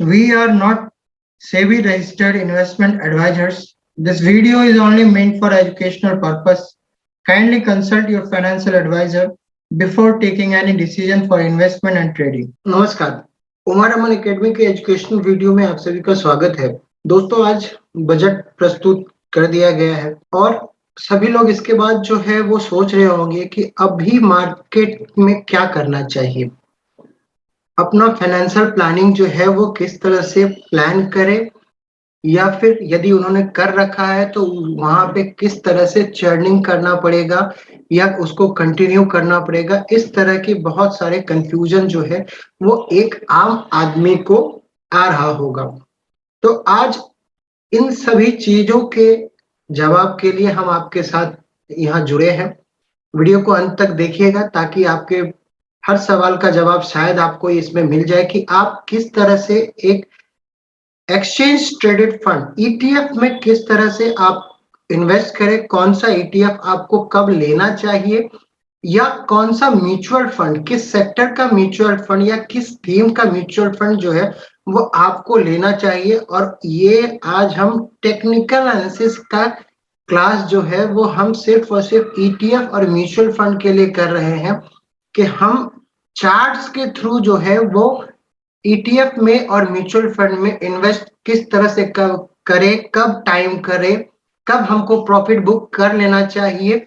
We are not SEBI registered investment advisors. This video is only meant for educational purpose. Kindly consult your financial advisor before taking any decision for investment and trading. नमस्कार, उमर अमन academy के educational video में आप सभी का स्वागत है। दोस्तों, आज बजट प्रस्तुत कर दिया गया है और सभी लोग इसके बाद जो है वो सोच रहे होंगे कि अभी मार्केट में क्या करना चाहिए। अपना फाइनेंशियल प्लानिंग जो है वो किस तरह से प्लान करें, या फिर यदि उन्होंने कर रखा है तो वहां पे किस तरह से चर्निंग करना पड़ेगा या उसको कंटिन्यू करना पड़ेगा। इस तरह की बहुत सारे कंफ्यूजन जो है वो एक आम आदमी को आ रहा होगा। तो आज इन सभी चीजों के जवाब के लिए हम आपके साथ यहाँ जुड़े हैं। वीडियो को अंत तक देखिएगा ताकि आपके हर सवाल का जवाब शायद आपको इसमें मिल जाए कि आप किस तरह से एक एक्सचेंज ट्रेडेड फंड ईटीएफ में किस तरह से आप इन्वेस्ट करें, कौन सा ईटीएफ आपको कब लेना चाहिए, या कौन सा म्यूचुअल फंड, किस सेक्टर का म्यूचुअल फंड या किस थीम का म्यूचुअल फंड जो है वो आपको लेना चाहिए। और ये आज हम टेक्निकल एनालिसिस का क्लास जो है वो हम सिर्फ और सिर्फ ईटीएफ और म्यूचुअल फंड के लिए कर रहे हैं कि हम चार्ट्स के थ्रू जो है वो ईटीएफ में और म्यूचुअल फंड में इन्वेस्ट किस तरह से करें, कब टाइम करें, कब हमको प्रॉफिट बुक कर लेना चाहिए।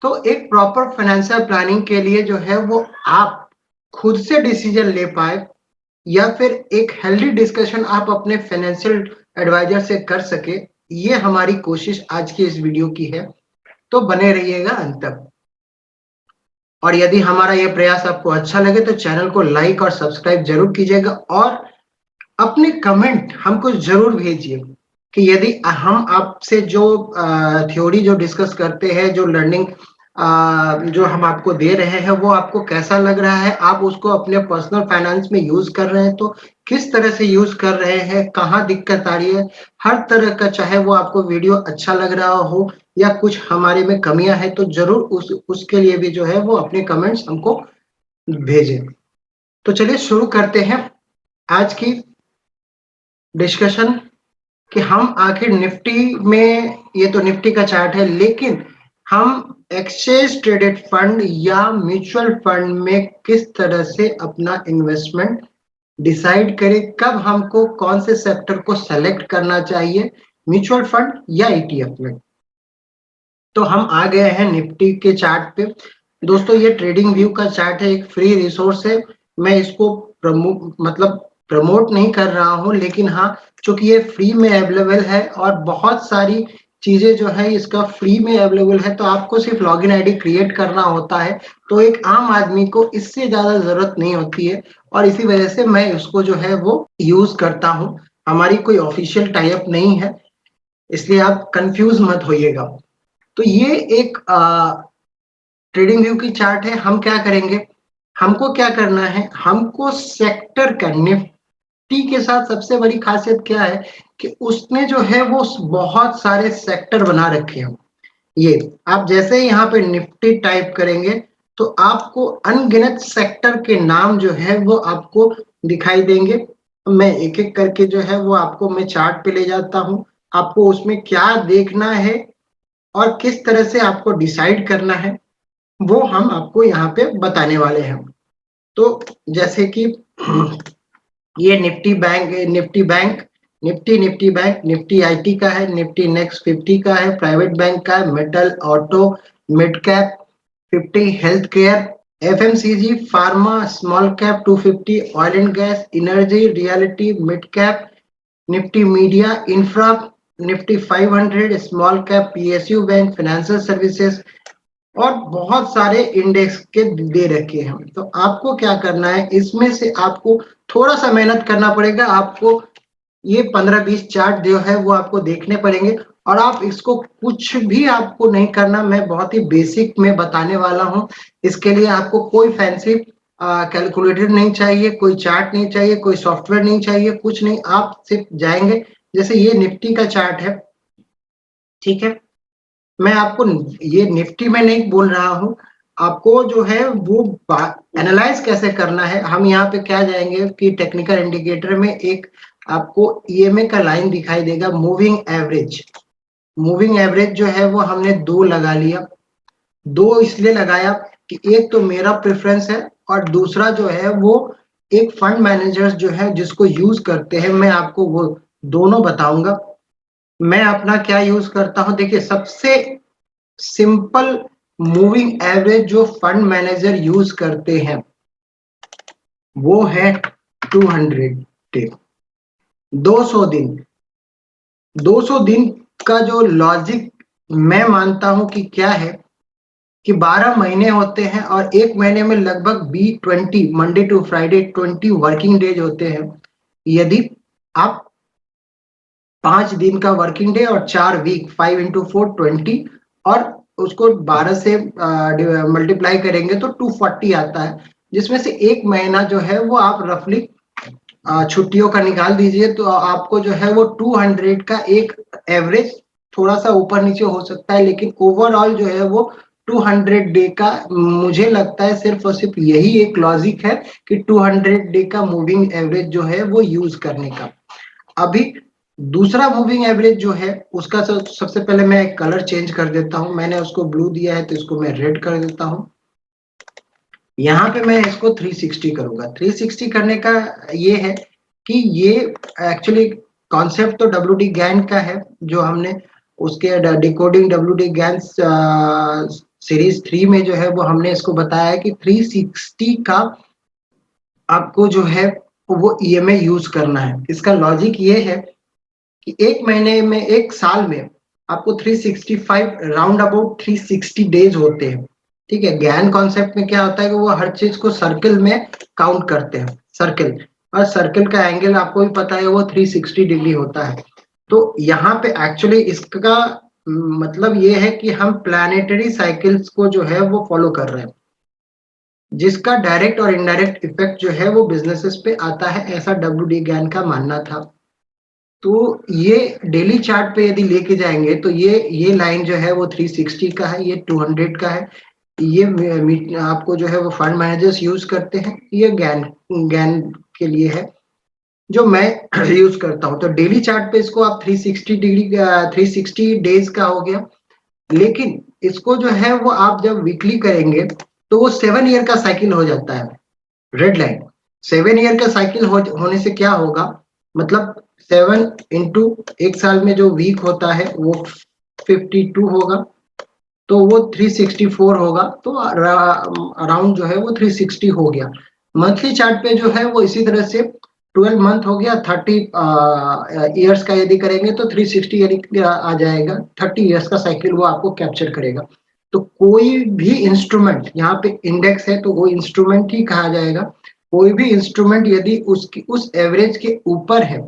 तो एक प्रॉपर फाइनेंशियल प्लानिंग के लिए जो है वो आप खुद से डिसीजन ले पाए या फिर एक हेल्दी डिस्कशन आप अपने फाइनेंशियल एडवाइजर से कर सके, ये हमारी कोशिश आज की इस वीडियो की है। तो बने रहिएगा अंत तक। और यदि हमारा यह प्रयास आपको अच्छा लगे तो चैनल को लाइक और सब्सक्राइब जरूर कीजिएगा और अपने कमेंट हमको जरूर भेजिए कि यदि हम आपसे जो थ्योरी जो डिस्कस करते हैं, जो लर्निंग जो हम आपको दे रहे हैं वो आपको कैसा लग रहा है, आप उसको अपने पर्सनल फाइनेंस में यूज कर रहे हैं तो किस तरह से यूज कर रहे हैं, कहाँ दिक्कत आ रही है, हर तरह का, चाहे वो आपको वीडियो अच्छा लग रहा हो या कुछ हमारे में कमियां हैं, तो जरूर उसके लिए भी जो है वो अपने कमेंट्स हमको भेजें। तो चलिए शुरू करते हैं आज की डिस्कशन कि हम आखिर निफ्टी में, ये तो निफ्टी का चार्ट है, लेकिन हम एक्सचेंज ट्रेडेड फंड या म्यूचुअल फंड में किस तरह से अपना इन्वेस्टमेंट डिसाइड करें, कब हमको कौन से सेक्टर को सेलेक्ट करना चाहिए, म्यूचुअल फंड या ईटीएफ में। तो हम आ गए हैं निफ्टी के चार्ट पे। दोस्तों, ये ट्रेडिंग व्यू का चार्ट है, एक फ्री रिसोर्स है। मैं इसको प्रमोट नहीं कर रहा हूं, लेकिन हाँ, चूंकि ये फ्री में अवेलेबल है और बहुत सारी चीजें जो है इसका फ्री में अवेलेबल है, तो आपको सिर्फ लॉगिन आईडी क्रिएट करना होता है। तो एक आम आदमी को इससे ज्यादा जरूरत नहीं होती है और इसी वजह से मैं इसको जो है वो यूज करता हूँ। हमारी कोई ऑफिशियल टाइप नहीं है, इसलिए आप कंफ्यूज मत होइएगा। तो ये एक ट्रेडिंग व्यू की चार्ट है। हम क्या करेंगे, हमको क्या करना है, हमको सेक्टर का, निफ्टी के साथ सबसे बड़ी खासियत क्या है कि उसने जो है वो बहुत सारे सेक्टर बना रखे हैं। ये आप जैसे ही यहाँ पे निफ्टी टाइप करेंगे तो आपको अनगिनत सेक्टर के नाम जो है वो आपको दिखाई देंगे। मैं एक एक करके जो है वो आपको मैं चार्ट पे ले जाता हूँ, आपको उसमें क्या देखना है और किस तरह से आपको डिसाइड करना है वो हम आपको यहाँ पे बताने वाले हैं। तो जैसे कि ये निफ्टी बैंक, निफ्टी आईटी का है, निफ्टी नेक्स्ट 50 का है, प्राइवेट बैंक का है, metal, auto, mid cap 50, health care, FMCG, pharma, small cap 250, oil and gas, energy, reality, mid cap, Nifty media, infra, Nifty 500, small cap, PSU bank, financial services और बहुत सारे index के दे रखे हैं। तो आपको क्या करना है, इसमें से आपको थोड़ा सा मेहनत करना पड़ेगा। आपको ये 15-20 चार्ट जो है वो आपको देखने पड़ेंगे और आप इसको कुछ भी आपको नहीं करना, मैं बहुत ही बेसिक में बताने वाला हूँ। इसके लिए आपको कोई फैंसी कैलकुलेटर नहीं चाहिए, कोई चार्ट नहीं चाहिए, कोई सॉफ्टवेयर नहीं चाहिए, कुछ नहीं। आप सिर्फ जाएंगे, जैसे ये निफ्टी का चार्ट है, ठीक है, मैं आपको ये निफ्टी में नहीं बोल रहा हूँ, आपको जो है वो एनालाइज कैसे करना है, हम यहाँ पे क्या जाएंगे कि टेक्निकल इंडिकेटर में एक आपको ईएमए का लाइन दिखाई देगा, मूविंग एवरेज। मूविंग एवरेज जो है वो हमने 2 लगा लिया। 2 इसलिए लगाया कि एक तो मेरा प्रेफरेंस है और दूसरा जो है वो एक फंड मैनेजर्स जो है जिसको यूज करते हैं, मैं आपको वो दोनों बताऊंगा। मैं अपना क्या यूज करता हूं, देखिए सबसे सिंपल मूविंग एवरेज जो फंड मैनेजर यूज करते हैं वो है 200 डे, 200 दिन। 200 दिन का जो लॉजिक मैं मानता हूं कि क्या है कि 12 महीने होते हैं और एक महीने में लगभग B20 Monday to Friday 20 working days होते हैं। यदि आप 5 दिन का वर्किंग डे और 4 वीक, 5 into 4 20, और उसको 12 से मल्टीप्लाई करेंगे तो 240 आता है, जिसमें से एक महीना जो है वो आप रफली छुट्टियों का निकाल दीजिए तो आपको जो है वो 200 का एक एवरेज, थोड़ा सा ऊपर नीचे हो सकता है लेकिन ओवरऑल जो है वो 200 डे का, मुझे लगता है सिर्फ और सिर्फ यही एक लॉजिक है कि 200 डे का मूविंग एवरेज जो है वो यूज करने का। अभी दूसरा मूविंग एवरेज जो है उसका सबसे पहले मैं कलर चेंज कर देता हूं, मैंने उसको ब्लू दिया है तो इसको मैं रेड कर देता हूं। यहाँ पे मैं इसको 360 करूंगा। 360 करने का ये है कि ये एक्चुअली कॉन्सेप्ट तो डब्ल्यू डी गैन का है, जो हमने उसके decoding W D Gann series 3 में जो है वो हमने इसको बताया है कि 360 का आपको जो है वो ईएमए यूज करना है। इसका लॉजिक ये है कि एक महीने में, एक साल में आपको 365 राउंड अबाउट 360 डेज होते हैं। ठीक है, ज्ञान कॉन्सेप्ट में क्या होता है कि वो हर चीज को सर्कल में काउंट करते हैं, सर्कल, और सर्कल का एंगल आपको भी पता है वो 360 डिग्री होता है। तो यहाँ पे एक्चुअली इसका मतलब ये है कि हम प्लानिटरी साइकिल्स को जो है वो फॉलो कर रहे हैं, जिसका डायरेक्ट और इनडायरेक्ट इफेक्ट जो है वो बिजनेसेस पे आता है, ऐसा डब्ल्यू डी ज्ञान का मानना था। तो ये डेली चार्ट पे यदि लेके जाएंगे तो ये लाइन जो है वो 360 का है, ये 200 का है। ये आपको जो है वो फंड मैनेजर्स यूज करते हैं, ये ज्ञान ज्ञान के लिए है जो मैं यूज करता हूँ। तो डेली चार्ट पे इसको आप 360 डिग्री 360 डेज का हो गया, लेकिन इसको जो है वो आप जब वीकली करेंगे तो वो 7 ईयर का साइकिल हो जाता है। रेड लाइन 7 ईयर का साइकिल होने से क्या होगा, मतलब 7 into एक साल में जो वीक होता है वो 52 होगा, तो वो 364 होगा, तो अराउंड जो है वो 360 हो गया। मंथली चार्ट पे जो है वो इसी तरह से 12 मंथ हो गया, 30 ईयर्स का यदि करेंगे तो 360 यदि आ जाएगा, 30 ईयर्स का साइकिल वो आपको कैप्चर करेगा। तो कोई भी इंस्ट्रूमेंट, यहाँ पे इंडेक्स है तो वो इंस्ट्रूमेंट ही कहा जाएगा। कोई भी इंस्ट्रूमेंट यदि उसकी उस एवरेज के ऊपर है,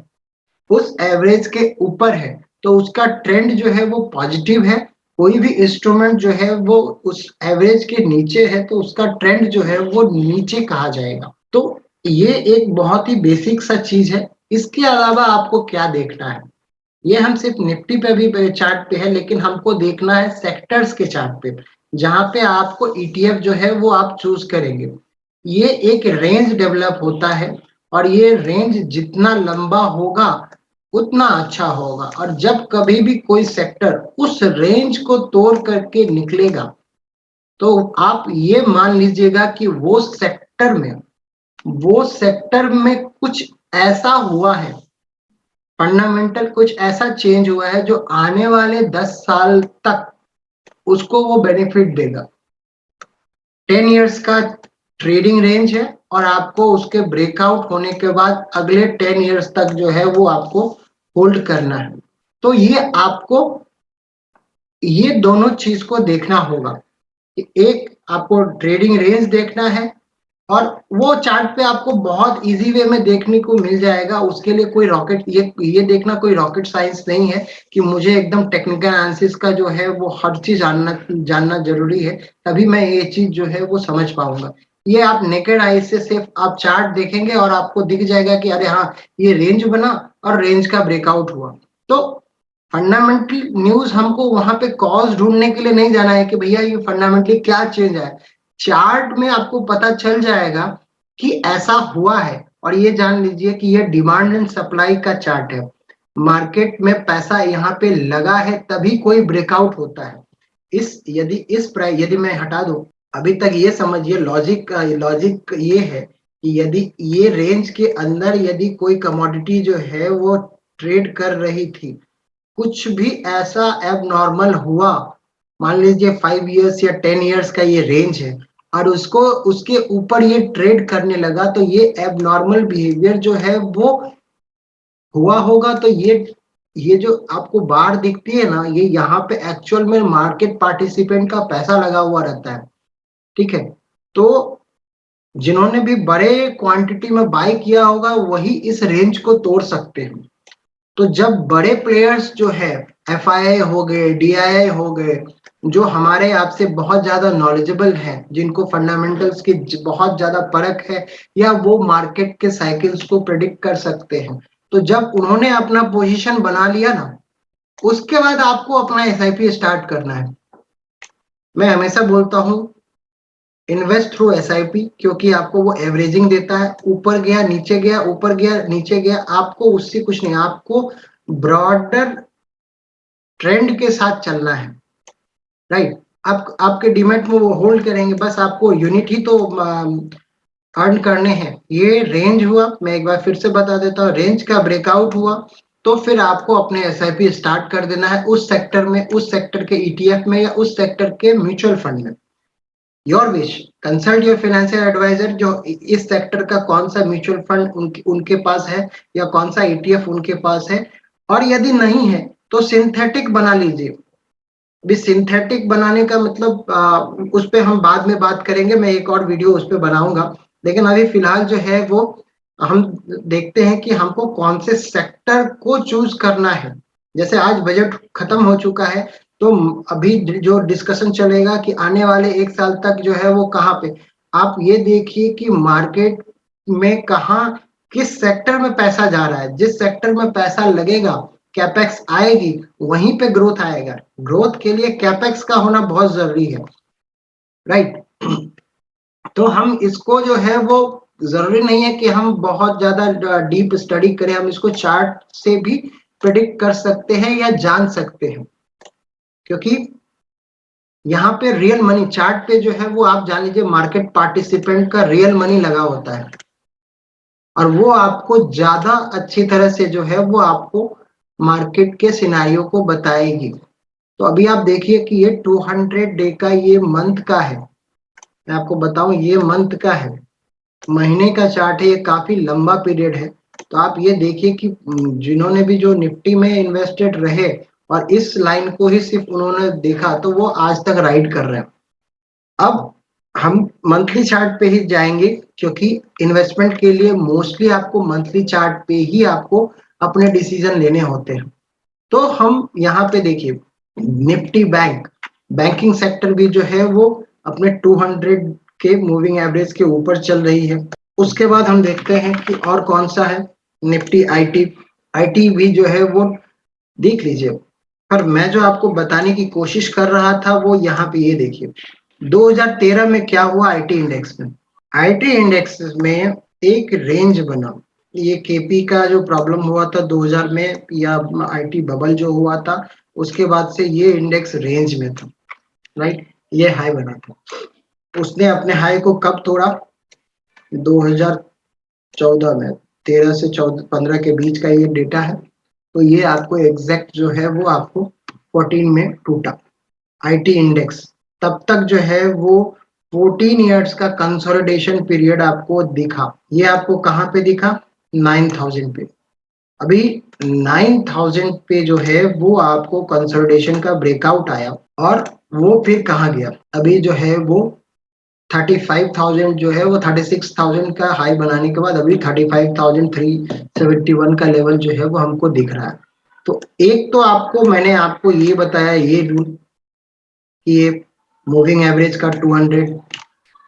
उस एवरेज के ऊपर है तो उसका ट्रेंड जो है वो पॉजिटिव है। कोई भी इंस्ट्रूमेंट जो है वो उस एवरेज के नीचे है तो उसका ट्रेंड जो है वो नीचे कहा जाएगा। तो ये एक बहुत ही बेसिक सा चीज है। इसके अलावा आपको क्या देखना है, ये हम सिर्फ निफ्टी पे भी चार्ट पे है, लेकिन हमको देखना है सेक्टर्स के चार्ट पे, जहां पे आपको ईटीएफ जो है वो आप चूज करेंगे। ये एक रेंज डेवलप होता है और ये रेंज जितना लंबा होगा उतना अच्छा होगा, और जब कभी भी कोई सेक्टर उस रेंज को तोड़ करके निकलेगा तो आप ये मान लीजिएगा कि वो सेक्टर में कुछ ऐसा हुआ है, फंडामेंटल कुछ ऐसा चेंज हुआ है जो आने वाले 10 साल तक उसको वो बेनिफिट देगा। 10 इयर्स का ट्रेडिंग रेंज है और आपको उसके ब्रेकआउट होने के बाद अगले 10 इयर्स तक जो है वो आपको होल्ड करना है। तो ये दोनों चीज को देखना होगा कि एक आपको ट्रेडिंग रेंज देखना है, और वो चार्ट पे आपको बहुत इजी वे में देखने को मिल जाएगा। उसके लिए कोई रॉकेट, ये देखना कोई रॉकेट साइंस नहीं है कि मुझे एकदम टेक्निकल एनालिसिस का जो है वो हर चीज जानना जानना जरूरी है, तभी मैं ये चीज जो है वो समझ पाऊंगा। ये आप नेकेड आई से सिर्फ आप चार्ट देखेंगे और आपको दिख जाएगा कि अरे हाँ, ये रेंज बना और रेंज का ब्रेकआउट हुआ। तो फंडामेंटल न्यूज हमको वहां पे कॉज ढूंढने के लिए नहीं जाना है कि भैया ये फंडामेंटली क्या चेंज है, चार्ट में आपको पता चल जाएगा कि ऐसा हुआ है। और ये जान लीजिए कि ये डिमांड एंड सप्लाई का चार्ट है। मार्केट में पैसा यहाँ पे लगा है तभी कोई ब्रेकआउट होता है। इस प्राइस यदि मैं हटा दूं, अभी तक ये समझिए, लॉजिक ये है कि यदि ये रेंज के अंदर यदि कोई कमोडिटी जो है वो ट्रेड कर रही थी, कुछ भी ऐसा एबनॉर्मल हुआ, मान लीजिए 5 इयर्स या 10 इयर्स का ये रेंज है और उसको उसके ऊपर ये ट्रेड करने लगा, तो ये एबनॉर्मल बिहेवियर जो है वो हुआ होगा। तो ये जो आपको बार दिखती है ना, ये यहाँ पे एक्चुअल में मार्केट पार्टिसिपेंट का पैसा लगा हुआ रहता है। ठीक है, तो जिन्होंने भी बड़े क्वांटिटी में बाय किया होगा वही इस रेंज को तोड़ सकते हैं। तो जब बड़े प्लेयर्स जो है, एफआईआई हो गए, डीआईआई हो गए, जो हमारे आपसे बहुत ज्यादा नॉलेजेबल हैं, जिनको फंडामेंटल्स की बहुत ज्यादा परख है या वो मार्केट के साइकिल्स को प्रेडिक्ट कर सकते हैं, तो जब उन्होंने अपना पोजीशन बना लिया ना, उसके बाद आपको अपना एसआईपी स्टार्ट करना है। मैं हमेशा बोलता हूं, इन्वेस्ट थ्रू एसआईपी, क्योंकि आपको वो एवरेजिंग देता है। ऊपर गया, नीचे गया, ऊपर गया, नीचे गया, आपको उससे कुछ नहीं, आपको ब्रॉडर ट्रेंड के साथ चलना है। राइट, आप आपके डीमेट में वो होल्ड करेंगे, बस आपको यूनिट ही तो अर्न करने हैं। ये रेंज हुआ, मैं एक बार फिर से बता देता हूँ, रेंज का ब्रेकआउट हुआ तो फिर आपको अपने एसआईपी स्टार्ट कर देना है उस सेक्टर में, उस सेक्टर के ईटीएफ में या उस सेक्टर के म्यूचुअल फंड में। Your wish, consult your financial advisor, जो इस सेक्टर का कौन सा म्यूचुअल फंड उनके पास है या कौन सा ईटीएफ उनके पास है। और यदि नहीं है तो सिंथेटिक बना लीजिए। भी सिंथेटिक बनाने का मतलब उस पर हम बाद में बात करेंगे, मैं एक और वीडियो उस पर बनाऊंगा। लेकिन अभी फिलहाल जो है वो हम देखते हैं कि हमको कौन से सेक्टर को चूज करना है। जैसे आज बजट खत्म हो चुका है, तो अभी जो डिस्कशन चलेगा कि आने वाले 1 साल तक जो है वो कहाँ पे, आप ये देखिए कि मार्केट में कहाँ, किस सेक्टर में पैसा जा रहा है। जिस सेक्टर में पैसा लगेगा, कैपेक्स आएगी, वहीं पे ग्रोथ आएगा। ग्रोथ के लिए कैपेक्स का होना बहुत जरूरी है। राइट, तो हम इसको जो है वो, जरूरी नहीं है कि हम बहुत ज्यादा डीप स्टडी करें, हम इसको चार्ट से भी प्रिडिक्ट कर सकते हैं या जान सकते हैं। क्योंकि यहाँ पे रियल मनी चार्ट पे जो है वो आप जान लीजिए मार्केट पार्टिसिपेंट का रियल मनी लगा होता है और वो आपको ज्यादा अच्छी तरह से जो है वो आपको मार्केट के सिनारियो को बताएगी। तो अभी आप देखिए कि ये 200 डे का ये मंथ का है, मैं आपको बताऊं ये मंथ का है, महीने का चार्ट है, ये काफी लंबा पीरियड है। तो आप ये देखिए कि जिन्होंने भी जो निफ्टी में इन्वेस्टेड रहे और इस लाइन को ही सिर्फ उन्होंने देखा, तो वो आज तक राइड कर रहे हैं। अब हम मंथली चार्ट पे ही जाएंगे, क्योंकि इन्वेस्टमेंट के लिए मोस्टली आपको मंथली चार्ट पे ही आपको अपने डिसीजन लेने होते हैं। तो हम यहाँ पे देखिए, निफ्टी बैंकिंग सेक्टर भी जो है वो अपने 200 के मूविंग एवरेज के ऊपर चल रही है। उसके बाद हम देखते हैं कि और कौन सा है, निफ्टी आईटी। आईटी भी जो है वो देख लीजिए। पर मैं जो आपको बताने की कोशिश कर रहा था वो यहाँ पे ये देखिए, 2013 में क्या हुआ आईटी इंडेक्स में। आईटी इंडेक्स में एक रेंज बना, ये केपी का जो प्रॉब्लम हुआ था 2000 में, या आईटी बबल जो हुआ था, उसके बाद से ये इंडेक्स रेंज में था। राइट, ये हाई बना था। उसने अपने हाई को कब तोड़ा, 2014 में, 13 से 14 15 के बीच का ये डेटा है। तो ये आपको एग्जैक्ट जो है वो आपको 14 में टूटा आईटी इंडेक्स। तब तक जो है वो 14 इयर्स का कंसोलिडेशन पीरियड आपको दिखा। ये आपको कहाँ पे दिखा, 9000 पे। अभी 9000 पे जो है वो आपको कंसोलिडेशन का ब्रेकआउट आया और वो फिर कहाँ गया, अभी जो है वो 35,000 जो है वो 36,000 का हाई बनाने के बाद अभी 35,371 का लेवल जो है वो हमको दिख रहा है। तो एक तो आपको मैंने आपको ये बताया, ये रूल कि ये मूविंग एवरेज का 200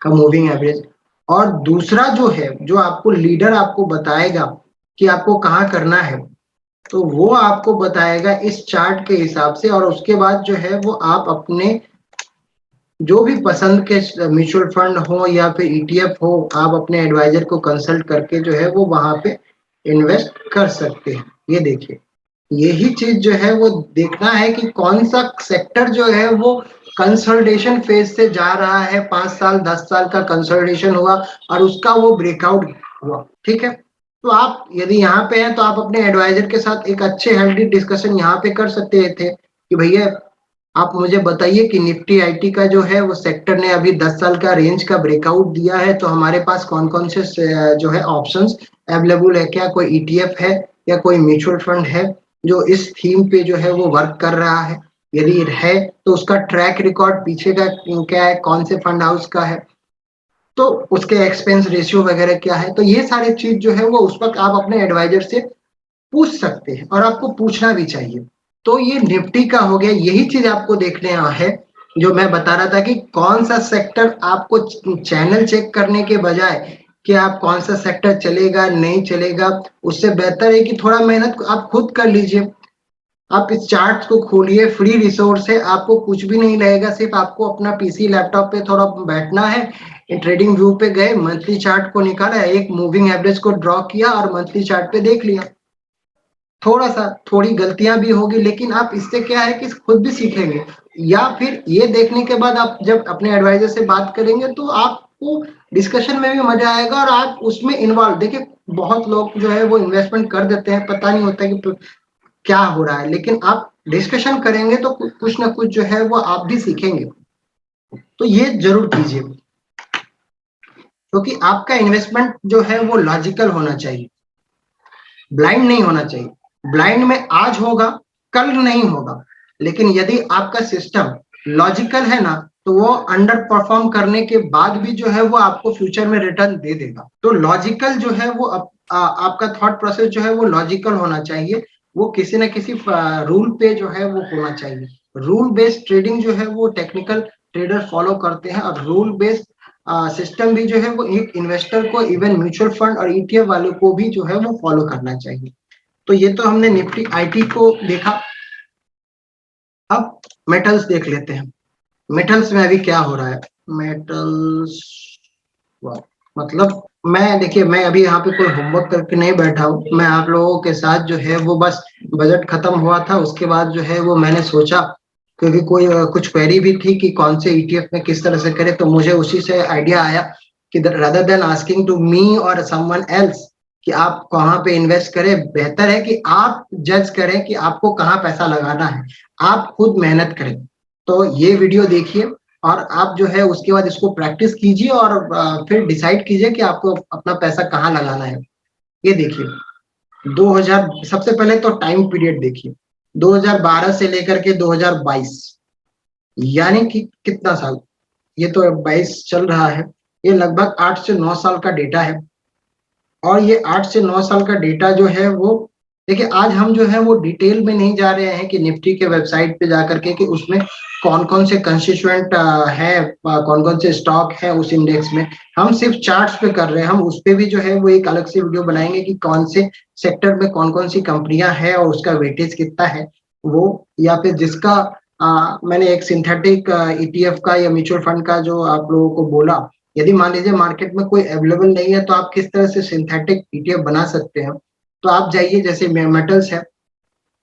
का मूविंग एवरेज, और दूसरा जो है जो आपको लीडर आपको बताएगा कि आपको कहाँ करना है, तो वो आपको बताएगा इस चार्ट के हिसाब से। और उसके बाद जो है वो आप अपने जो भी पसंद के म्यूचुअल फंड हो या फिर ईटीएफ हो, आप अपने एडवाइजर को कंसल्ट करके जो है वो वहां पे इन्वेस्ट कर सकते हैं। ये देखिए, यही चीज जो है वो देखना है कि कौन सा सेक्टर जो है वो कंसोलिडेशन फेज से जा रहा है, 5 साल 10 साल का कंसोलिडेशन हुआ और उसका वो ब्रेकआउट हुआ, ठीक है। तो आप यदि यहाँ पे हैं तो आप अपने एडवाइजर के साथ एक अच्छे हेल्दी डिस्कशन यहाँ पे कर सकते थे कि भैया आप मुझे बताइए कि निफ्टी आईटी का जो है वो सेक्टर ने अभी 10 साल का रेंज का ब्रेकआउट दिया है, तो हमारे पास कौन कौन से जो है ऑप्शंस अवेलेबल है, क्या कोई ईटीएफ है या कोई म्यूचुअल फंड है जो इस थीम पे जो है वो वर्क कर रहा है। यदि है तो उसका ट्रैक रिकॉर्ड पीछे का क्या है, कौन से फंड हाउस का है, तो उसके एक्सपेंस रेशियो वगैरह क्या है। तो ये सारे चीज जो है वो उस वक्त आप अपने एडवाइजर से पूछ सकते हैं और आपको पूछना भी चाहिए। तो ये निफ्टी का हो गया, यही चीज आपको देखने है जो मैं बता रहा था कि कौन सा सेक्टर आपको चैनल चेक करने के बजाय कि आप कौन सा सेक्टर चलेगा नहीं चलेगा, उससे बेहतर है कि थोड़ा मेहनत आप खुद कर लीजिए। आप इस चार्ट को खोलिए, फ्री रिसोर्स है, आपको कुछ भी नहीं लगेगा, सिर्फ आपको अपना पीसी लैपटॉप पे थोड़ा बैठना है, ट्रेडिंग व्यू पे गए, मंथली चार्ट को निकाला, एक मूविंग एवरेज को ड्रॉ किया और मंथली चार्ट पे देख लिया। थोड़ा सा थोड़ी गलतियां भी होगी, लेकिन आप इससे क्या है कि खुद भी सीखेंगे, या फिर ये देखने के बाद आप जब अपने एडवाइजर से बात करेंगे तो आपको डिस्कशन में भी मजा आएगा और आप उसमें इन्वॉल्व। देखिए बहुत लोग जो है वो इन्वेस्टमेंट कर देते हैं, पता नहीं होता कि क्या हो रहा है, लेकिन आप डिस्कशन करेंगे तो कुछ ना कुछ जो है वो आप भी सीखेंगे। तो ये जरूर कीजिए, क्योंकि आपका इन्वेस्टमेंट जो है वो लॉजिकल होना चाहिए, ब्लाइंड नहीं होना चाहिए। ब्लाइंड में आज होगा कल नहीं होगा, लेकिन यदि आपका सिस्टम लॉजिकल है ना, तो वो अंडर परफॉर्म करने के बाद भी जो है वो आपको फ्यूचर में रिटर्न दे देगा। तो लॉजिकल जो है वो आपका थॉट प्रोसेस जो है वो लॉजिकल होना चाहिए, वो किसी ना किसी रूल पे जो है वो होना चाहिए। रूल बेस्ड ट्रेडिंग जो है वो टेक्निकल ट्रेडर फॉलो करते हैं, और रूल बेस्ड सिस्टम भी जो है वो एक इन्वेस्टर को, इवन म्यूचुअल फंड और ईटीएफ वालों को भी जो है वो फॉलो करना चाहिए। तो ये तो हमने निफ्टी आईटी को देखा। अब मेटल्स देख लेते हैं, मेटल्स में अभी क्या हो रहा है। मेटल्स मतलब मैं देखिए, मैं अभी यहाँ पे कोई होमवर्क करके नहीं बैठा हूँ, मैं आप लोगों के साथ जो है वो बस बजट खत्म हुआ था उसके बाद जो है वो मैंने सोचा, क्योंकि कोई कुछ क्वेरी भी थी कि कौन से ईटीएफ में किस तरह से करें, तो मुझे उसी से आइडिया आया कि rather than asking to me और समवन एल्स कि आप कहाँ पे इन्वेस्ट करें, बेहतर है कि आप जज करें कि आपको कहाँ पैसा लगाना है, आप खुद मेहनत करें। तो ये वीडियो देखिए और आप जो है उसके बाद इसको प्रैक्टिस कीजिए और फिर डिसाइड कीजिए कि आपको अपना पैसा कहाँ लगाना है। ये देखिए 2000, सबसे पहले तो टाइम पीरियड देखिए, 2012 से लेकर के 2022, यानी कि कितना साल, ये तो 22 चल रहा है, ये लगभग 8 से 9 साल का डेटा है। और ये 8 से 9 साल का डेटा जो है वो देखिए, आज हम जो है वो डिटेल में नहीं जा रहे हैं कि निफ्टी के वेबसाइट पे जाकर के कि उसमें कौन कौन से कंस्टिट्यूएंट है, कौन कौन से स्टॉक है उस इंडेक्स में, हम सिर्फ चार्ट्स पे कर रहे हैं। हम उस पे भी जो है वो एक अलग से वीडियो बनाएंगे कि कौन से सेक्टर में कौन कौन सी कंपनियां हैं और उसका वेटेज कितना है वो, या फिर जिसका मैंने एक सिंथेटिक ईटीएफ का या म्यूचुअल फंड का जो आप लोगों को बोला, यदि मान लीजिए मार्केट में कोई अवेलेबल नहीं है तो आप किस तरह से सिंथेटिक ईटीएफ बना सकते हैं। तो आप जाइए, जैसे मेटल्स है,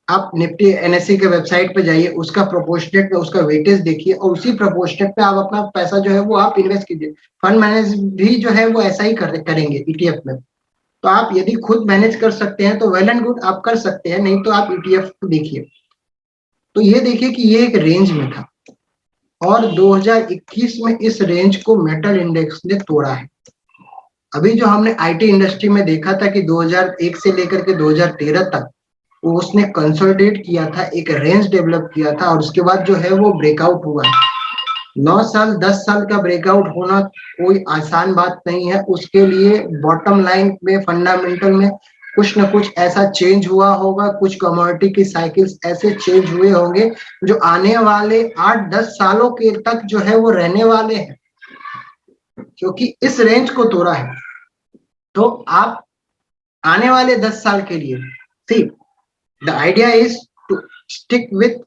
आप निफ्टी एनएससी के वेबसाइट पे जाइए, उसका प्रोपोर्शनेट में उसका वेटेज देखिए और उसी प्रोपोर्शनेट पे आप अपना पैसा जो है वो आप इन्वेस्ट कीजिए। फंड मैनेज भी जो है वो ऐसा ही करेंगे ईटीएफ में। तो आप यदि खुद मैनेज कर सकते हैं तो वेल एंड गुड, आप कर सकते हैं, नहीं तो आप ईटीएफ देखिए। तो ये देखिए कि ये एक रेंज में था और 2021 में इस रेंज को मेटल इंडेक्स ने तोड़ा है। अभी जो हमने आईटी इंडस्ट्री में देखा था कि 2001 से लेकर के 2013 तक वो उसने कंसोलिडेट किया था, एक रेंज डेवलप किया था और उसके बाद जो है वो ब्रेकआउट हुआ है। 9 साल 10 साल का ब्रेकआउट होना कोई आसान बात नहीं है, उसके लिए बॉटम लाइन में फंडामेंटल में कुछ ना कुछ ऐसा चेंज हुआ होगा, कुछ कमोडिटी की साइकिल्स ऐसे चेंज हुए होंगे जो आने वाले 8-10 सालों के तक जो है वो रहने वाले हैं, क्योंकि इस रेंज को तोड़ा है। तो आप आने वाले 10 साल के लिए सी, the idea is to stick with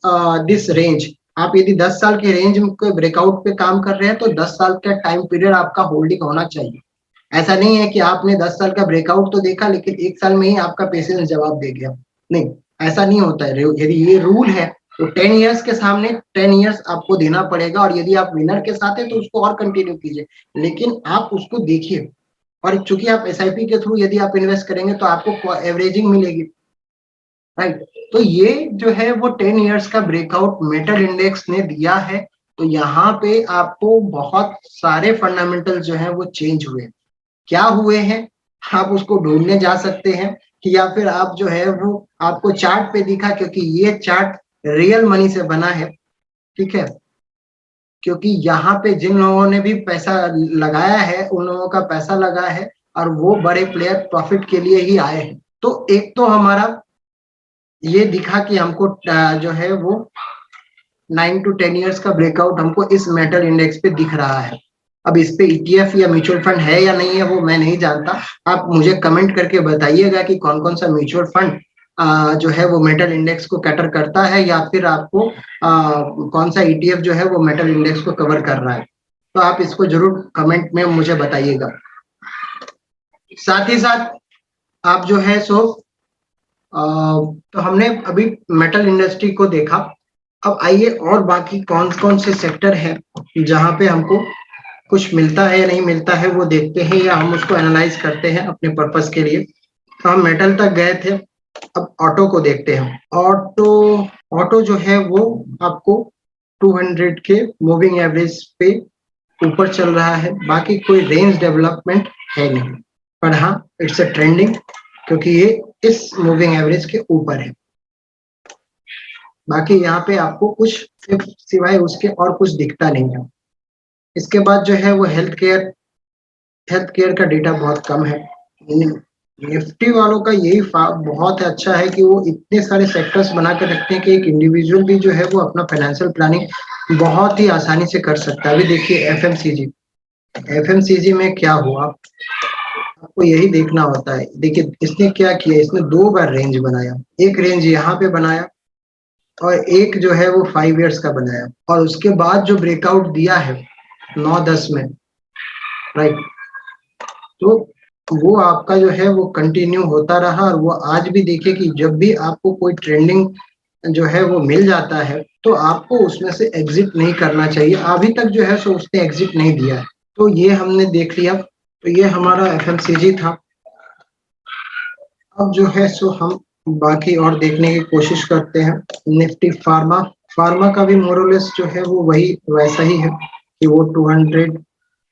this range, आप यदि 10 साल के रेंज के ब्रेकआउट पे काम कर रहे हैं तो 10 साल का टाइम पीरियड आपका होल्डिंग होना चाहिए। ऐसा नहीं है कि आपने 10 साल का ब्रेकआउट तो देखा लेकिन 1 साल में ही आपका पेशेंस जवाब दे गया। नहीं, ऐसा नहीं होता है। यदि ये रूल है तो 10 इयर्स के सामने 10 इयर्स आपको देना पड़ेगा, और यदि आप विनर के साथ हैं तो उसको और कंटिन्यू कीजिए, लेकिन आप उसको देखिए। और चूंकि आप एसआईपी के थ्रू यदि आप इन्वेस्ट करेंगे तो आपको एवरेजिंग मिलेगी, राइट। तो ये जो है वो 10 इयर्स का ब्रेकआउट मेटल इंडेक्स ने दिया है। तो यहाँ पे आपको बहुत सारे फंडामेंटल जो है वो चेंज हुए। क्या हुए हैं आप उसको ढूंढने जा सकते हैं, कि या फिर आप जो है वो आपको चार्ट पे दिखा, क्योंकि ये चार्ट रियल मनी से बना है, ठीक है। क्योंकि यहाँ पे जिन लोगों ने भी पैसा लगाया है उन लोगों का पैसा लगा है, और वो बड़े प्लेयर प्रॉफिट के लिए ही आए हैं। तो एक तो हमारा ये दिखा कि हमको जो है वो 9 to 10 इयर्स का ब्रेकआउट हमको इस मेटल इंडेक्स पे दिख रहा है। अब इस पे ईटीएफ या म्यूचुअल फंड है या नहीं है वो मैं नहीं जानता, आप मुझे कमेंट करके बताइएगा कि कौन कौन सा म्यूचुअल फंड जो है वो मेटल इंडेक्स को कैटर करता है, या फिर आपको कौन सा ईटीएफ जो है वो मेटल इंडेक्स को कवर कर रहा है। तो आप इसको जरूर कमेंट में मुझे बताइएगा। साथ ही साथ आप जो है सो तो हमने अभी मेटल इंडस्ट्री को देखा। अब आइए और बाकी कौन कौन से सेक्टर है जहां पे हमको कुछ मिलता है या नहीं मिलता है वो देखते हैं, या हम उसको एनालाइज करते हैं अपने पर्पस के लिए। तो हम मेटल तक गए थे, अब ऑटो को देखते हैं। ऑटो जो है वो आपको 200 के मूविंग एवरेज पे ऊपर चल रहा है, बाकी कोई रेंज डेवलपमेंट है नहीं, पर हाँ इट्स अ ट्रेंडिंग, क्योंकि ये इस मूविंग एवरेज के ऊपर है। बाकी यहाँ पे आपको कुछ सिवाय उसके और कुछ दिखता नहीं है। इसके बाद जो है वो हेल्थ केयर का डेटा बहुत कम है। निफ्टी वालों का यही बहुत अच्छा है कि वो इतने सारे सेक्टर्स बना कर रखते हैं कि एक इंडिविजुअल भी जो है वो अपना फाइनेंशियल प्लानिंग बहुत ही आसानी से कर सकता है। अभी देखिए एफएमसीजी में क्या हुआ, आपको यही देखना होता है। देखिए इसने क्या किया, इसने 2 बार रेंज बनाया, एक रेंज यहाँ पे बनाया और एक जो है वो 5 इयर्स का बनाया, और उसके बाद जो ब्रेकआउट दिया है 9-10 में, राइट। तो वो आपका जो है वो कंटिन्यू होता रहा, और वो आज भी देखिए कि जब भी आपको कोई ट्रेंडिंग जो है वो मिल जाता है तो आपको उसमें से एग्जिट नहीं करना चाहिए। अभी तक जो है सो उसने एग्जिट नहीं दिया है। तो ये हमने देख लिया। तो ये हमारा एफएमसीजी था। अब जो है सो हम बाकी और देखने की कोशिश करते हैं। निफ्टी फार्मा का भी मोरलेस जो है वो वही वैसा ही है कि वो 200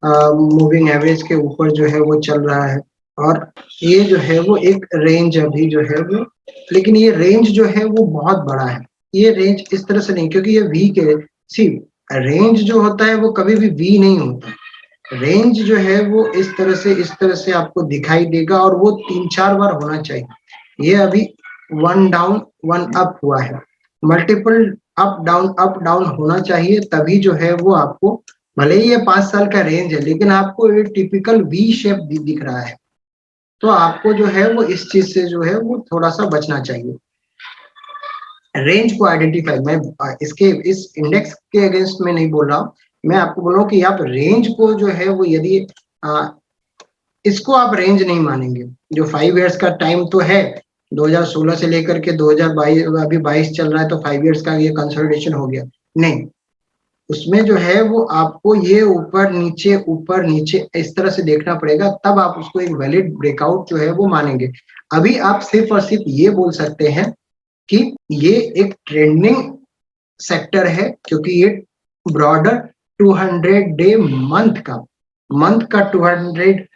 मूविंग एवरेज के ऊपर जो है वो चल रहा है, और ये जो है वो एक रेंज अभी जो है वो, लेकिन ये रेंज जो है वो बहुत बड़ा है। ये रेंज इस तरह से नहीं, क्योंकि ये वी के सी रेंज जो होता है वो कभी भी वी नहीं होता। रेंज जो है वो इस तरह से आपको दिखाई देगा, और वो 3-4 बार होना चाहिए। ये अभी 1 डाउन 1 अप हुआ है, मल्टीपल अप डाउन होना चाहिए, तभी जो है वो आपको, भले ही ये 5 साल का रेंज है लेकिन आपको ये टिपिकल वी शेप दिख रहा है। तो आपको जो है वो इस चीज से जो है वो थोड़ा सा बचना चाहिए। रेंज को आइडेंटिफाई, मैं इसके इस इंडेक्स के अगेंस्ट में नहीं बोल रहा हूँ, मैं आपको बोल रहा हूँ कि आप रेंज को जो है वो यदि इसको आप रेंज नहीं मानेंगे, जो 5 इयर्स का टाइम तो है, 2016 से लेकर के 2022 अभी 22 चल रहा है, तो 5 इयर्स का ये कंसोलिडेशन हो गया नहीं। उसमें जो है वो आपको ये ऊपर नीचे इस तरह से देखना पड़ेगा, तब आप उसको एक वैलिड ब्रेकआउट जो है वो मानेंगे। अभी आप सिर्फ और सिर्फ ये बोल सकते हैं कि ये एक ट्रेंडिंग सेक्टर है, क्योंकि ये ब्रॉडर 200 डे मंथ का 200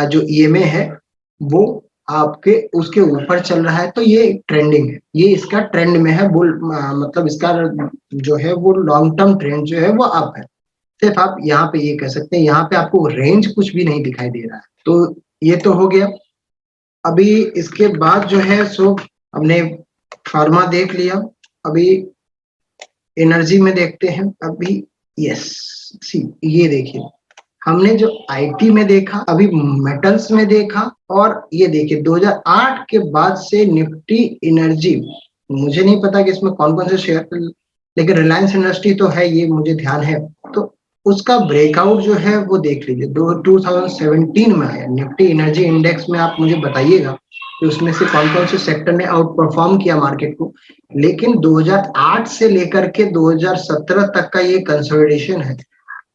जो ईएमए है वो आपके उसके ऊपर चल रहा है, तो ये ट्रेंडिंग है, ये इसका ट्रेंड में है। मतलब इसका जो है वो लॉन्ग टर्म ट्रेंड जो है वो अप है। सिर्फ आप यहाँ पे ये कह सकते हैं, यहाँ पे आपको रेंज कुछ भी नहीं दिखाई दे रहा है। तो ये तो हो गया। अभी इसके बाद जो है सो हमने फार्मा देख लिया, अभी एनर्जी में देखते हैं। अभी यस सी ये देखिए, हमने जो आईटी में देखा, अभी मेटल्स में देखा, और ये देखिए 2008 के बाद से निफ्टी एनर्जी, मुझे नहीं पता कि इसमें कौन कौन से शेयर लेकिन रिलायंस इंडस्ट्री तो है, ये मुझे ध्यान है। तो उसका ब्रेकआउट जो है वो देख लीजिए, 2017 में आया निफ्टी एनर्जी इंडेक्स में। आप मुझे बताइएगा कि उसमें से कौन कौन से सेक्टर ने आउट परफॉर्म किया मार्केट को। लेकिन 2008 से लेकर के 2017 तक का ये कंसोलिडेशन है,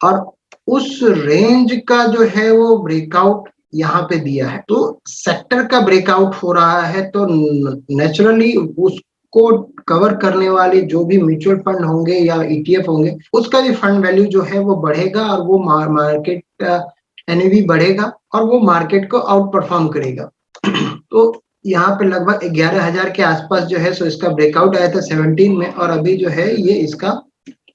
और उस रेंज का जो है वो ब्रेकआउट यहाँ पे दिया है। तो सेक्टर का ब्रेकआउट हो रहा है, तो नेचुरली उसको कवर करने वाले जो भी म्यूचुअल फंड होंगे या ईटीएफ होंगे, उसका भी फंड वैल्यू जो है वो बढ़ेगा, और वो मार्केट एनएवी बढ़ेगा, और वो मार्केट को आउट परफॉर्म करेगा। तो यहाँ पे लगभग 11,000 के आसपास जो है सो इसका ब्रेकआउट आया था 17 में, और अभी जो है ये इसका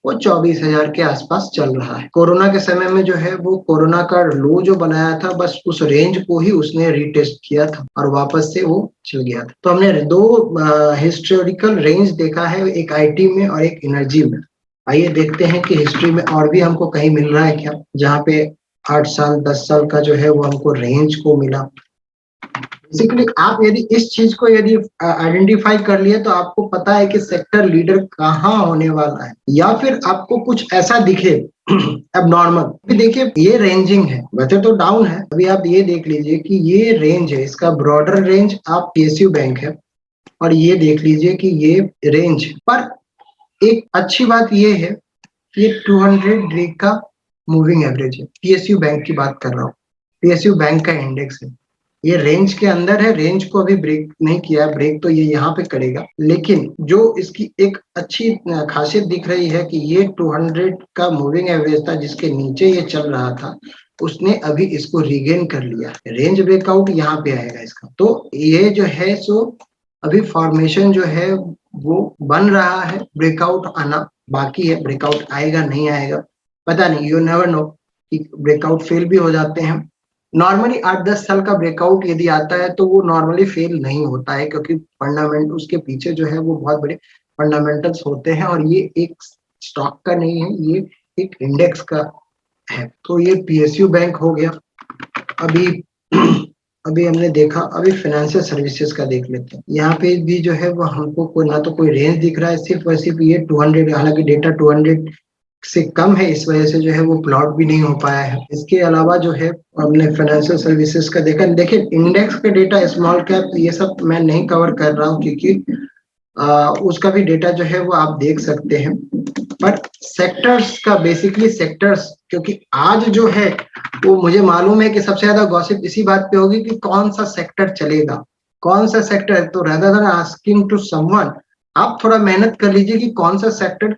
वो 24,000 के आसपास चल रहा है। कोरोना के समय में जो है वो कोरोना का लो जो बनाया था, बस उस रेंज को ही उसने रीटेस्ट किया था और वापस से वो चल गया था। तो हमने दो हिस्टोरिकल रेंज देखा है, एक आईटी में और एक एनर्जी में। आइए देखते हैं कि हिस्ट्री में और भी हमको कहीं मिल रहा है क्या, जहाँ पे 8 साल 10 साल का जो है वो हमको रेंज को मिला। बेसिकली आप यदि इस चीज को यदि आइडेंटिफाई कर लिए, तो आपको पता है कि सेक्टर लीडर कहाँ होने वाला है, या फिर आपको कुछ ऐसा दिखे अब नॉर्मल। देखिए ये रेंजिंग है, वैसे तो डाउन है। अभी आप ये देख लीजिए कि ये रेंज है, इसका ब्रॉडर रेंज आप पीएसयू बैंक है, और ये देख लीजिए कि ये रेंज पर। एक अच्छी बात ये है कि 200 डे का मूविंग एवरेज है, पीएसयू बैंक की बात कर रहा हूँ, पीएसयू बैंक का इंडेक्स है। ये रेंज के अंदर है, रेंज को अभी ब्रेक नहीं किया, ब्रेक तो ये यहाँ पे करेगा। लेकिन जो इसकी एक अच्छी खासियत दिख रही है कि ये 200 का मूविंग एवरेज था, जिसके नीचे ये चल रहा था, उसने अभी इसको रिगेन कर लिया। रेंज ब्रेकआउट यहाँ पे आएगा इसका। तो ये जो है सो अभी फॉर्मेशन जो है वो बन रहा है, ब्रेकआउट आना बाकी है। ब्रेकआउट आएगा नहीं आएगा पता नहीं, यू नेवर नो, कि ब्रेकआउट फेल भी हो जाते हैं। नॉर्मली 8-10 साल का ब्रेकआउट यदि आता है तो वो नॉर्मली फेल नहीं होता है, क्योंकि फंडामेंट उसके पीछे जो है वो बहुत बड़े फंडामेंटल्स होते हैं, और ये एक स्टॉक का नहीं है, ये एक इंडेक्स का है। तो ये पीएसयू बैंक हो गया। अभी अभी हमने देखा, अभी फाइनेंशियल सर्विसेज का देख लेते हैं। यहाँ पे भी जो है वो हमको कोई ना तो कोई रेंज दिख रहा है, सिर्फ और सिर्फ ये 200, हालांकि डेटा 200 से कम है, इस वजह से जो है वो प्लॉट भी नहीं हो पाया है। इसके अलावा जो है हमने फाइनेंशियल सर्विसेज का देखा। देखिए इंडेक्स का डेटा, स्मॉल कैप, ये सब मैं नहीं कवर कर रहा हूँ, क्योंकि उसका भी डेटा जो है वो आप देख सकते हैं। पर सेक्टर्स का, बेसिकली सेक्टर्स, क्योंकि आज जो है वो मुझे मालूम है कि सबसे ज्यादा गॉसिप इसी बात पे होगी कि कौन सा सेक्टर चलेगा, कौन सा सेक्टर। तो rather than asking to someone, आप थोड़ा मेहनत कर लीजिए कि कौन सा सेक्टर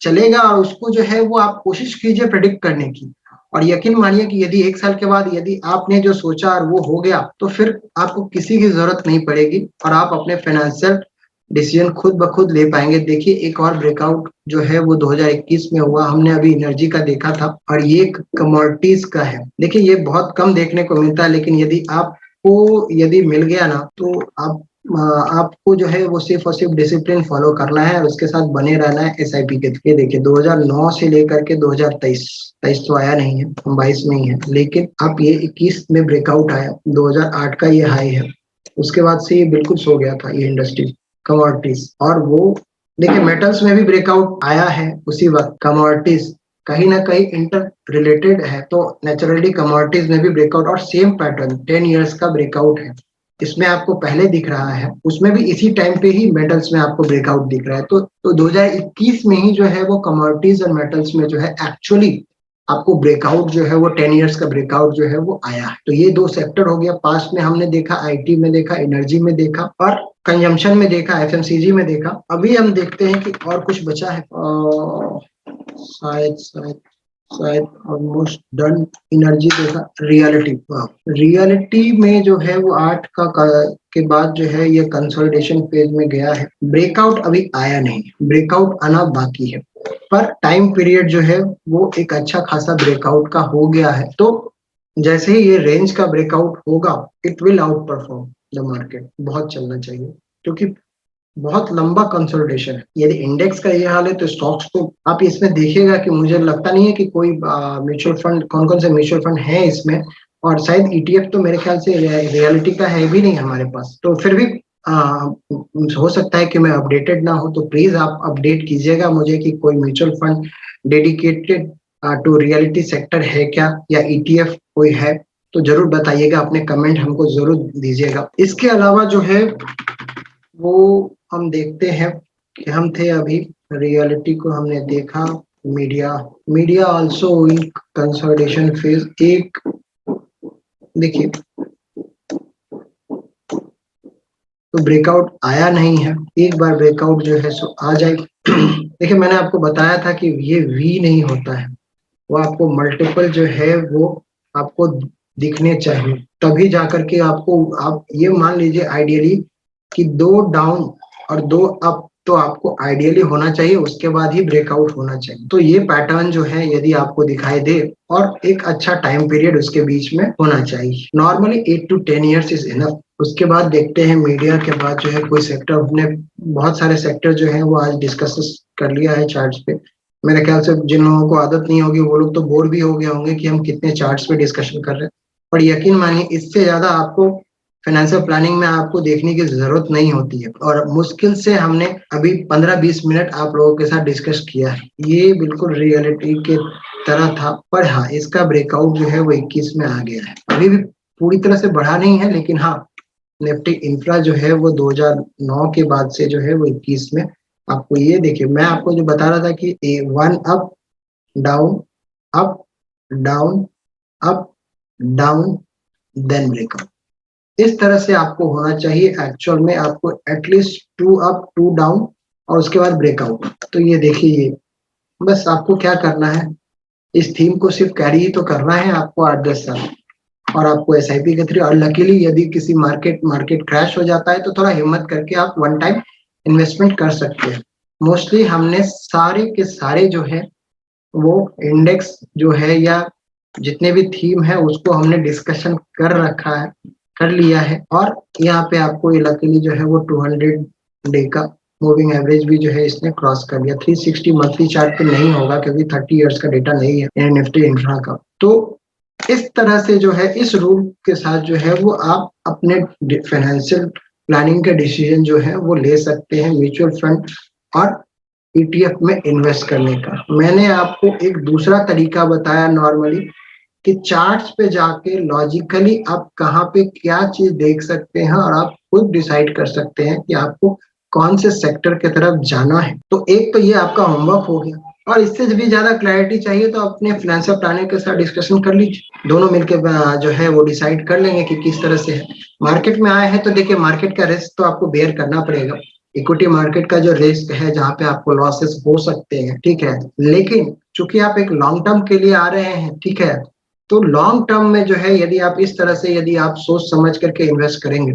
चलेगा, और उसको जो है वो आप कोशिश कीजिए प्रेडिक्ट करने की। और यकीन मानिए कि यदि 1 साल के बाद यदि आपने जो सोचा और वो हो गया, तो फिर आपको किसी की जरूरत नहीं पड़ेगी, और आप अपने फाइनेंशियल डिसीजन खुद ब खुद ले पाएंगे। देखिए एक और ब्रेकआउट जो है वो 2021 में हुआ, हमने अभी एनर्जी का देखा था, और ये कमोडिटीज का है। देखिए ये बहुत कम देखने को मिलता है, लेकिन यदि आपको यदि मिल गया ना, तो आपको जो है वो सिर्फ और सिर्फ डिसिप्लिन फॉलो करना है, और उसके साथ बने रहना है एसआईपी के। ये देखिए 2009 से लेकर के 2023, 23 तो आया नहीं है, 22 में ही है, लेकिन अब ये 21 में ब्रेकआउट आया। 2008 का ये हाई है, उसके बाद से ये बिल्कुल सो गया था ये इंडस्ट्री कमोडिटीज। और वो देखिए मेटल्स में भी ब्रेकआउट आया है उसी वक्त। कमोडिटीज कहीं ना कहीं इंटर रिलेटेड है, तो नेचुरली कमोडिटीज में भी ब्रेकआउट, और सेम पैटर्न 10 इयर्स का ब्रेकआउट है। इसमें आपको पहले दिख रहा है, उसमें भी इसी टाइम पे ही मेटल्स में आपको ब्रेकआउट दिख रहा है। तो 2021 में ही जो है वो कमोडिटीज और मेटल्स में जो है एक्चुअली आपको ब्रेकआउट जो है वो 10 इयर्स का ब्रेकआउट जो है वो आया है। तो ये दो सेक्टर हो गया। पास में हमने देखा, आईटी में देखा, एनर्जी में देखा, और कंजम्पशन में देखा, एफएमसीजी में देखा। अभी हम देखते हैं कि और कुछ बचा है, शायद शायद शायद ऑलमोस्ट डन। एनर्जी देखा, रियलिटी, रियलिटी में जो है वो 8 के बाद जो है ये कंसोलिडेशन फेज में गया है। ब्रेकआउट अभी आया नहीं, ब्रेकआउट आना बाकी है, पर टाइम पीरियड जो है वो एक अच्छा खासा ब्रेकआउट का हो गया है। तो जैसे ही ये रेंज का ब्रेकआउट होगा, it will out perform the market. बहुत चलना चाहिए, क्योंकि बहुत लंबा कंसोलिडेशन है। यदि इंडेक्स का ये हाल है, तो स्टॉक्स को आप इसमें देखिएगा कि मुझे लगता नहीं है कि कोई म्यूचुअल फंड, कौन कौन से म्यूचुअल फंड है इसमें, और शायद ईटीएफ तो मेरे ख्याल से रियलिटी का है भी नहीं हमारे पास। तो फिर भी हो सकता है कि मैं अपडेटेड ना हो, तो प्लीज आप अपडेट कीजिएगा मुझे कि कोई mutual fund dedicated to reality sector है क्या, या ईटीएफ कोई है तो जरूर बताइएगा, अपने कमेंट हमको जरूर दीजिएगा। इसके अलावा जो है वो हम देखते हैं कि हम थे अभी रियलिटी को हमने देखा, media also in consolidation phase. एक देखिए तो ब्रेकआउट आया नहीं है, एक बार ब्रेकआउट जो है सो आ जाए। देखिए मैंने आपको बताया था कि ये वी नहीं होता है, वो आपको मल्टीपल जो है वो आपको दिखने चाहिए, तभी जाकर के आपको, आप ये मान लीजिए आइडियली कि 2 डाउन और 2 अप तो आपको आइडियली होना चाहिए, उसके बाद ही ब्रेकआउट होना चाहिए। तो ये पैटर्न जो है यदि आपको दिखाई दे और एक अच्छा टाइम पीरियड उसके बीच में होना चाहिए, normally 8 to 10 years is enough. उसके बाद देखते हैं मीडिया के बाद जो है कोई सेक्टर, हमने बहुत सारे सेक्टर जो है वो आज डिस्कस कर लिया है चार्ट्स पे। मेरे ख्याल से जिन लोगों को आदत नहीं होगी वो लोग तो बोर भी हो गए होंगे कि हम कितने चार्ट्स पे डिस्कशन कर रहे हैं, पर यकीन मानिए इससे ज्यादा आपको फाइनेंशियल प्लानिंग में आपको देखने की जरूरत नहीं होती है, और मुश्किल से हमने अभी 15-20 मिनट आप लोगों के साथ डिस्कस किया है, ये बिल्कुल रियलिटी के तरह था। पर हाँ, इसका ब्रेकआउट जो है वो 21 में आ गया है, अभी भी पूरी तरह से बढ़ा नहीं है, लेकिन हाँ निफ्टी इंफ्रा जो है वो 2009 के बाद से जो है वो 21 में, आपको ये देखिए मैं आपको जो बता रहा था कि one up down up down up down then breakout, इस तरह से आपको होना चाहिए। एक्चुअल में आपको एटलीस्ट 2 अप 2 डाउन और उसके बाद ब्रेकआउट। तो ये देखिए, ये बस आपको क्या करना है, इस थीम को सिर्फ कैरी ही तो करना है आपको 8-10 साल, और आपको एसआईपी के थ्रू, और लकीली यदि किसी मार्केट क्रैश हो जाता है तो थोड़ा हिम्मत करके आप वन टाइम इन्वेस्टमेंट कर सकते हैं। मोस्टली हमने सारे के सारे जो है वो इंडेक्स जो है या जितने भी थीम है उसको हमने डिस्कशन कर रखा है, कर लिया है, और यहाँ पे आपको लकीली जो है वो 200 डे का मूविंग एवरेज भी जो है इसने क्रॉस कर लिया। 360 मंथली चार्ट पे नहीं होगा क्योंकि 30 इयर्स का डेटा नहीं है निफ्टी इंफ्रा का। तो इस तरह से जो है इस रूल के साथ जो है वो आप अपने फाइनेंशियल प्लानिंग के डिसीजन जो है वो ले सकते हैं म्यूचुअल फंड और ईटीएफ में इन्वेस्ट करने का। मैंने आपको एक दूसरा तरीका बताया नॉर्मली कि चार्ट्स पे जाके लॉजिकली आप कहाँ पे क्या चीज देख सकते हैं, और आप खुद डिसाइड कर सकते हैं कि आपको कौन से सेक्टर की तरफ जाना है। तो एक तो ये आपका होमवर्क हो गया, और इससे भी ज्यादा क्लैरिटी चाहिए तो अपने फाइनेंशियल प्लानर के साथ डिस्कशन कर लीजिए, दोनों मिलकर जो है वो डिसाइड कर लेंगे कि किस तरह से है। मार्केट में आए हैं तो देखिए मार्केट का रिस्क तो आपको बेयर करना पड़ेगा, इक्विटी मार्केट का जो रिस्क है जहाँ पे आपको लॉसेस हो सकते हैं, ठीक है, लेकिन चूंकि आप एक लॉन्ग टर्म के लिए आ रहे हैं, ठीक है, तो लॉन्ग टर्म में जो है यदि आप इस तरह से यदि आप सोच समझ करके इन्वेस्ट करेंगे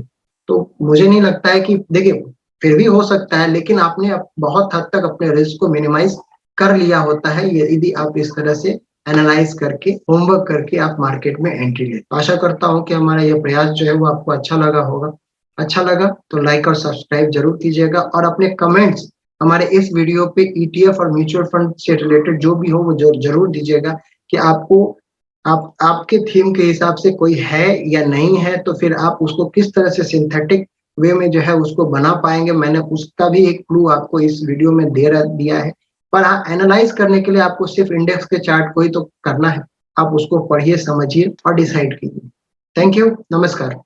तो मुझे नहीं लगता है कि, देखिए फिर भी हो सकता है, लेकिन आपने बहुत हद तक अपने रिस्क को मिनिमाइज कर लिया होता है यदि आप इस तरह से एनालाइज करके होमवर्क करके आप मार्केट में एंट्री ले। आशा करता हूँ कि हमारा यह प्रयास जो है वो आपको अच्छा लगा होगा। अच्छा लगा तो लाइक और सब्सक्राइब जरूर कीजिएगा, और अपने कमेंट्स हमारे इस वीडियो पे ईटीएफ और म्यूचुअल फंड से रिलेटेड जो भी हो वो जरूर दीजिएगा कि आपको आपके थीम के हिसाब से कोई है या नहीं है, तो फिर आप उसको किस तरह से सिंथेटिक वे में जो है उसको बना पाएंगे। मैंने उसका भी एक क्लू आपको इस वीडियो में दिया है, पर हाँ एनालाइज करने के लिए आपको सिर्फ इंडेक्स के चार्ट को ही तो करना है, आप उसको पढ़िए समझिए और डिसाइड कीजिए। थैंक यू, नमस्कार।